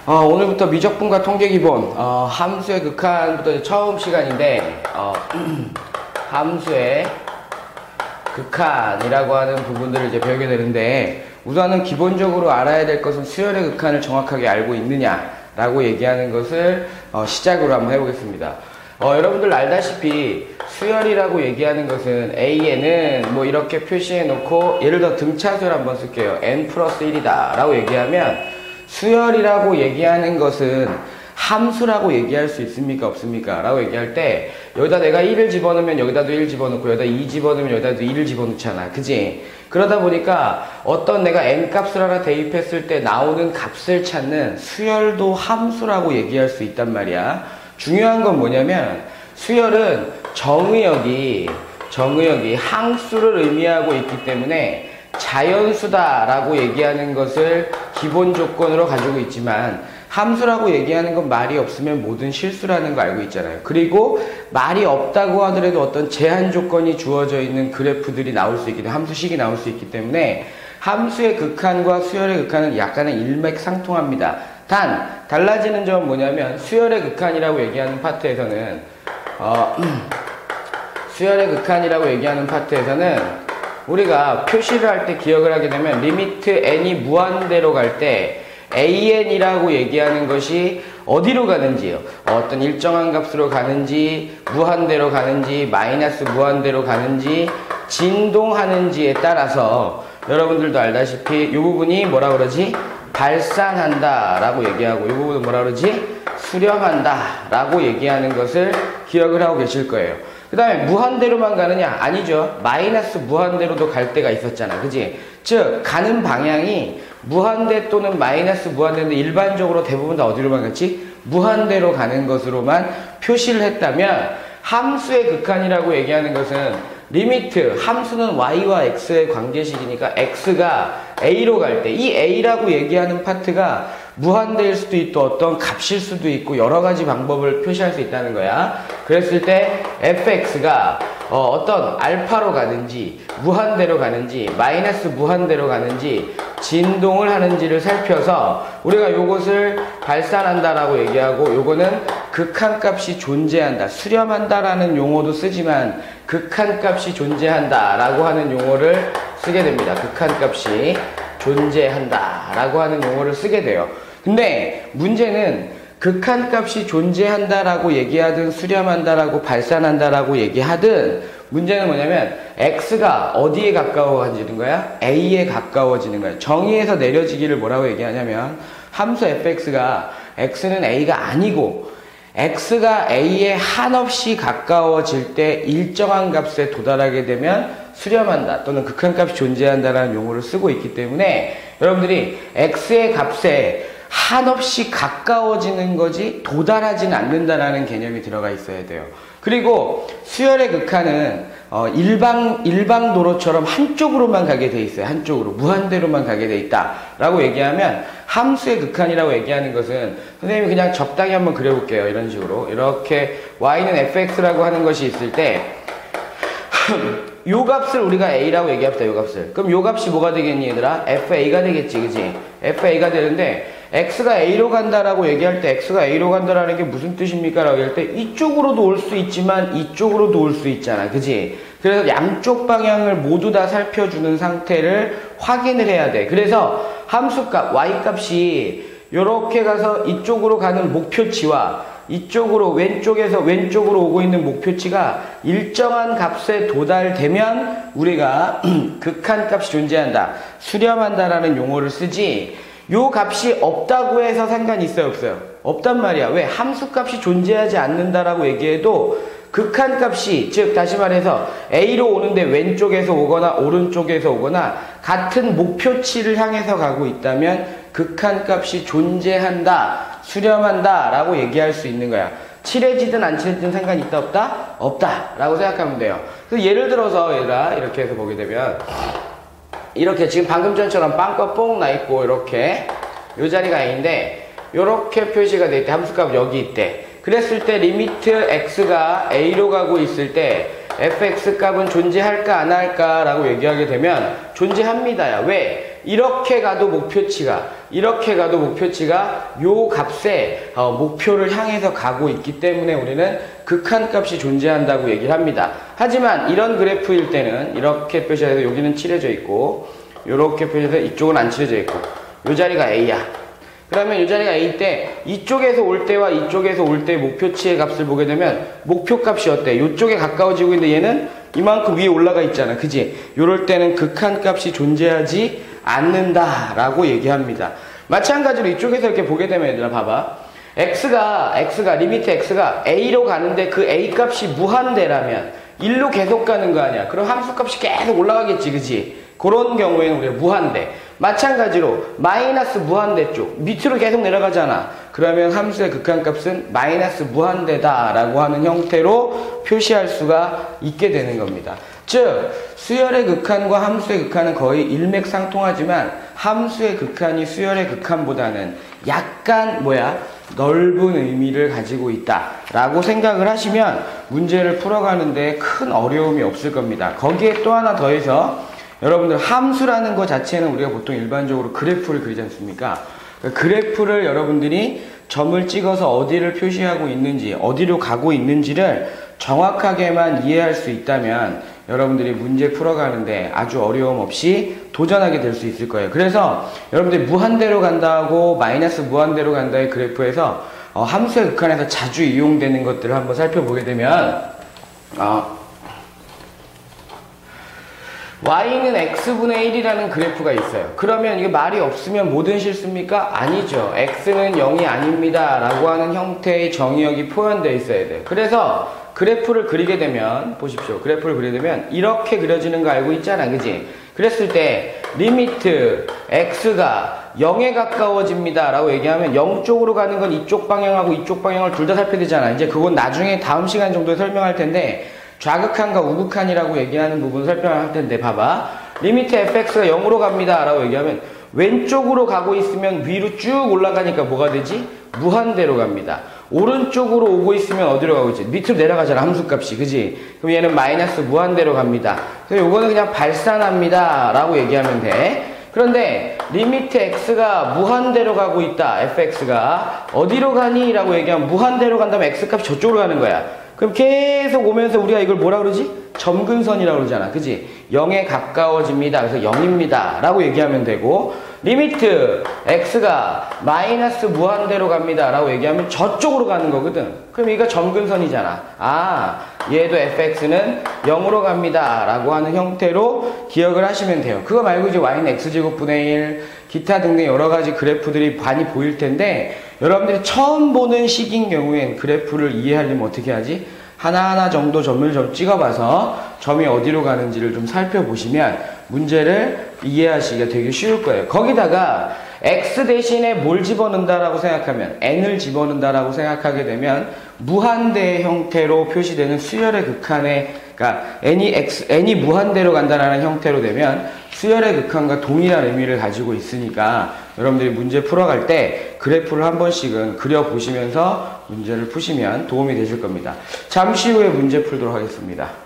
오늘부터 미적분과 통계 기본, 함수의 극한부터 처음 시간인데, 함수의 극한이라고 하는 부분들을 이제 배우게 되는데, 우선은 기본적으로 알아야 될 것은 수열의 극한을 정확하게 알고 있느냐라고 얘기하는 것을 시작으로 한번 해보겠습니다. 여러분들 알다시피 수열이라고 얘기하는 것은 A에는 뭐 이렇게 표시해 놓고, 예를 들어 등차수를 한번 쓸게요. n 플러스 1이다 라고 얘기하면, 수열이라고 얘기하는 것은 함수라고 얘기할 수 있습니까? 없습니까? 라고 얘기할 때, 여기다 내가 1을 집어넣으면 여기다도 1 집어넣고, 여기다 2 집어넣으면 여기다도 1을 집어넣잖아. 그지? 그러다 보니까 어떤 내가 n 값을 하나 대입했을 때 나오는 값을 찾는 수열도 함수라고 얘기할 수 있단 말이야. 중요한 건 뭐냐면, 수열은 정의역이 항수를 의미하고 있기 때문에 자연수다라고 얘기하는 것을 기본 조건으로 가지고 있지만, 함수라고 얘기하는 건 말이 없으면 모든 실수라는 거 알고 있잖아요. 그리고 말이 없다고 하더라도 어떤 제한 조건이 주어져 있는 그래프들이 나올 수 있기 때문에, 함수식이 나올 수 있기 때문에 함수의 극한과 수열의 극한은 약간은 일맥상통합니다. 단 달라지는 점은 뭐냐면, 수열의 극한이라고 얘기하는 파트에서는 우리가 표시를 할 때 기억을 하게 되면, 리미트 n이 무한대로 갈 때 an이라고 얘기하는 것이 어디로 가는지요. 어떤 일정한 값으로 가는지, 무한대로 가는지, 마이너스 무한대로 가는지, 진동하는지에 따라서 여러분들도 알다시피 이 부분이 뭐라 그러지? 발산한다 라고 얘기하고, 이 부분은 뭐라 그러지? 수렴한다 라고 얘기하는 것을 기억을 하고 계실 거예요. 그 다음에 무한대로만 가느냐? 아니죠. 마이너스 무한대로도 갈 때가 있었잖아. 그지? 즉 가는 방향이 무한대 또는 마이너스 무한대인데, 일반적으로 대부분 다 어디로만 갔지? 무한대로 가는 것으로만 표시를 했다면, 함수의 극한이라고 얘기하는 것은 리미트, 함수는 y와 x의 관계식이니까 x가 a로 갈 때, 이 a라고 얘기하는 파트가 무한대일 수도 있고 어떤 값일 수도 있고 여러 가지 방법을 표시할 수 있다는 거야. 그랬을 때 fx가 어떤 알파로 가는지, 무한대로 가는지, 마이너스 무한대로 가는지, 진동을 하는지를 살펴서 우리가 요것을 발산한다라고 얘기하고, 요거는 극한값이 존재한다, 수렴한다라는 용어도 쓰지만 극한값이 존재한다라고 하는 용어를 쓰게 됩니다. 극한값이 존재한다라고 하는 용어를 쓰게 돼요. 근데 문제는 극한값이 존재한다라고 얘기하든 수렴한다라고 발산한다라고 얘기하든, 문제는 뭐냐면 x가 어디에 가까워지는 거야? a에 가까워지는 거야. 정의에서 내려지기를 뭐라고 얘기하냐면, 함수 fx가 x는 a가 아니고 x가 a에 한없이 가까워질 때 일정한 값에 도달하게 되면 수렴한다 또는 극한값이 존재한다라는 용어를 쓰고 있기 때문에, 여러분들이 x의 값에 한없이 가까워지는 거지 도달하지는 않는다라는 개념이 들어가 있어야 돼요. 그리고 수열의 극한은 일방도로처럼 한쪽으로만 가게 돼 있어요. 한쪽으로, 무한대로만 가게 돼 있다 라고 얘기하면, 함수의 극한이라고 얘기하는 것은, 선생님이 그냥 적당히 한번 그려볼게요. 이런 식으로, 이렇게 y는 fx라고 하는 것이 있을 때 요 값을 우리가 a라고 얘기합시다. 요 값을. 그럼 요 값이 뭐가 되겠니 얘들아? fa가 되겠지. 그지? fa가 되는데, x가 a로 간다라고 얘기할 때, x가 a로 간다라는 게 무슨 뜻입니까? 라고 얘기할 때, 이쪽으로도 올 수 있지만 이쪽으로도 올 수 있잖아. 그지? 그래서 양쪽 방향을 모두 다 살펴주는 상태를 확인을 해야 돼. 그래서 함수값 y값이 요렇게 가서 이쪽으로 가는 목표치와 이쪽으로, 왼쪽으로 오고 있는 목표치가 일정한 값에 도달되면 우리가 극한값이 존재한다, 수렴한다라는 용어를 쓰지, 요 값이 없다고 해서 상관이 있어요? 없어요? 없단 말이야. 왜? 함수값이 존재하지 않는다라고 얘기해도 극한값이, 즉 다시 말해서 a로 오는데 왼쪽에서 오거나 오른쪽에서 오거나 같은 목표치를 향해서 가고 있다면 극한값이 존재한다, 수렴한다 라고 얘기할 수 있는 거야. 칠해지든 안 칠해지든 상관이 있다 없다? 없다 라고 생각하면 돼요. 그래서 예를 들어서 얘들아, 이렇게 해서 보게 되면, 이렇게 지금 방금 전처럼 빵꺼 뽕 나있고, 이렇게 요 자리가 a인데 요렇게 표시가 돼 있대. 함수값 여기 있대. 그랬을 때 리미트 x가 a로 가고 있을 때 fx 값은 존재할까 안 할까 라고 얘기하게 되면 존재합니다야. 왜? 이렇게 가도 목표치가 요 값에 목표를 향해서 가고 있기 때문에 우리는 극한값이 존재한다고 얘기를 합니다. 하지만 이런 그래프일 때는 이렇게 표시해서 여기는 칠해져 있고 이렇게 표시해서 이쪽은 안 칠해져 있고 이 자리가 A야. 그러면 이 자리가 A 때 이쪽에서 올 때와 이쪽에서 올 때 목표치의 값을 보게 되면 목표값이 어때? 이쪽에 가까워지고 있는데 얘는 이만큼 위에 올라가 있잖아. 그지? 이럴 때는 극한값이 존재하지 않는다라고 얘기합니다. 마찬가지로 이쪽에서 이렇게 보게 되면 얘들아 봐봐. x가 리미트 x가 a로 가는데 그 a 값이 무한대라면 1로 계속 가는 거 아니야. 그럼 함수값이 계속 올라가겠지. 그지? 그런 경우에는 우리가 무한대. 마찬가지로 마이너스 무한대 쪽 밑으로 계속 내려가잖아. 그러면 함수의 극한값은 마이너스 무한대다라고 하는 형태로 표시할 수가 있게 되는 겁니다. 즉 수열의 극한과 함수의 극한은 거의 일맥상통하지만 함수의 극한이 수열의 극한보다는 약간 넓은 의미를 가지고 있다라고 생각을 하시면 문제를 풀어가는데 큰 어려움이 없을 겁니다. 거기에 또 하나 더해서 여러분들 함수라는 것 자체는 우리가 보통 일반적으로 그래프를 그리지 않습니까? 그래프를 여러분들이 점을 찍어서 어디를 표시하고 있는지 어디로 가고 있는지를 정확하게만 이해할 수 있다면 여러분들이 문제 풀어가는데 아주 어려움 없이 도전하게 될 수 있을 거예요. 그래서 여러분들이 무한대로 간다고 마이너스 무한대로 간다의 그래프에서 함수의 극한에서 자주 이용되는 것들을 한번 살펴보게 되면 y는 x분의 1이라는 그래프가 있어요. 그러면 이게 말이 없으면 뭐든 싫습니까? 아니죠. x는 0이 아닙니다 라고 하는 형태의 정의역이 표현되어 있어야 돼요. 그래서 그래프를 그리게 되면 보십시오. 그래프를 그리게 되면 이렇게 그려지는 거 알고 있잖아. 그지? 그랬을 때 리미트 x가 0에 가까워집니다 라고 얘기하면 0쪽으로 가는 건 이쪽 방향하고 이쪽 방향을 둘 다 살펴야 되잖아. 이제 그건 나중에 다음 시간 정도에 설명할 텐데 좌극한과 우극한이라고 얘기하는 부분을 설명할 텐데 봐봐. 리미트 fx가 0으로 갑니다 라고 얘기하면 왼쪽으로 가고 있으면 위로 쭉 올라가니까 뭐가 되지? 무한대로 갑니다. 오른쪽으로 오고 있으면 어디로 가고 있지? 밑으로 내려가잖아. 함수값이. 그지? 그럼 얘는 마이너스 무한대로 갑니다. 그래서 요거는 그냥 발산합니다 라고 얘기하면 돼. 그런데 리미트 x가 무한대로 가고 있다. fx가 어디로 가니? 라고 얘기하면 무한대로 간다면 x값이 저쪽으로 가는 거야. 그럼 계속 오면서 우리가 이걸 뭐라 그러지? 점근선이라고 그러잖아. 그지? 0에 가까워집니다. 그래서 0입니다. 라고 얘기하면 되고 리미트 x가 마이너스 무한대로 갑니다. 라고 얘기하면 저쪽으로 가는 거거든. 그럼 얘가 점근선이잖아. 얘도 fx는 0으로 갑니다. 라고 하는 형태로 기억을 하시면 돼요. 그거 말고 이제 y는 x제곱분의 1 기타 등등 여러 가지 그래프들이 많이 보일 텐데 여러분들이 처음 보는 식인 경우엔 그래프를 이해하려면 어떻게 하지? 하나하나 정도 점을 좀 찍어봐서 점이 어디로 가는지를 좀 살펴보시면 문제를 이해하시기가 되게 쉬울 거예요. 거기다가 x 대신에 뭘 집어넣는다라고 생각하면 n을 집어넣는다라고 생각하게 되면 무한대의 형태로 표시되는 수열의 극한에 그러니까 n이 무한대로 간다라는 형태로 되면 수열의 극한과 동일한 의미를 가지고 있으니까 여러분들이 문제 풀어갈 때 그래프를 한 번씩은 그려보시면서 문제를 푸시면 도움이 되실 겁니다. 잠시 후에 문제 풀도록 하겠습니다.